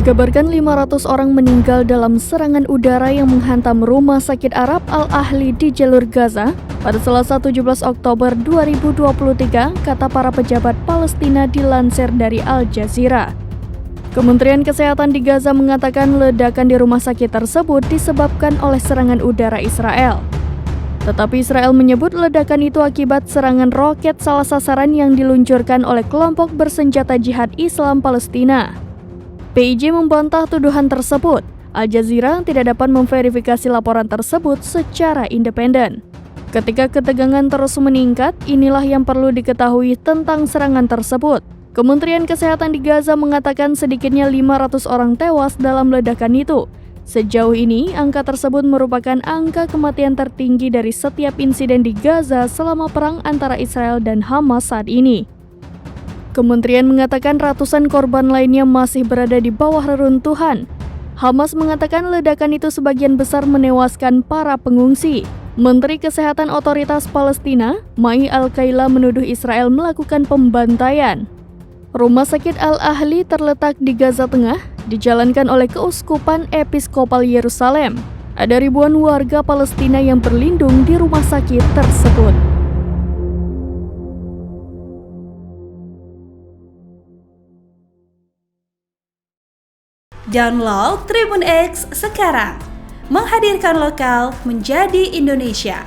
Dikabarkan 500 orang meninggal dalam serangan udara yang menghantam Rumah Sakit Arab Al-Ahli di jalur Gaza pada Selasa 17 Oktober 2023, kata para pejabat Palestina dilansir dari Al Jazeera. Kementerian Kesehatan di Gaza mengatakan ledakan di rumah sakit tersebut disebabkan oleh serangan udara Israel. Tetapi Israel menyebut ledakan itu akibat serangan roket salah sasaran yang diluncurkan oleh kelompok bersenjata Jihad Islam Palestina. PIJ membantah tuduhan tersebut. Al Jazeera tidak dapat memverifikasi laporan tersebut secara independen. Ketika ketegangan terus meningkat, inilah yang perlu diketahui tentang serangan tersebut. Kementerian Kesehatan di Gaza mengatakan sedikitnya 500 orang tewas dalam ledakan itu. Sejauh ini, angka tersebut merupakan angka kematian tertinggi dari setiap insiden di Gaza selama perang antara Israel dan Hamas saat ini. Kementerian mengatakan ratusan korban lainnya masih berada di bawah reruntuhan. Hamas mengatakan ledakan itu sebagian besar menewaskan para pengungsi. Menteri Kesehatan Otoritas Palestina, Mai Al-Kaila, menuduh Israel melakukan pembantaian. Rumah Sakit Al-Ahli terletak di Gaza Tengah, dijalankan oleh Keuskupan Episkopal Yerusalem. Ada ribuan warga Palestina yang berlindung di rumah sakit tersebut. Download Tribun X sekarang, menghadirkan lokal menjadi Indonesia.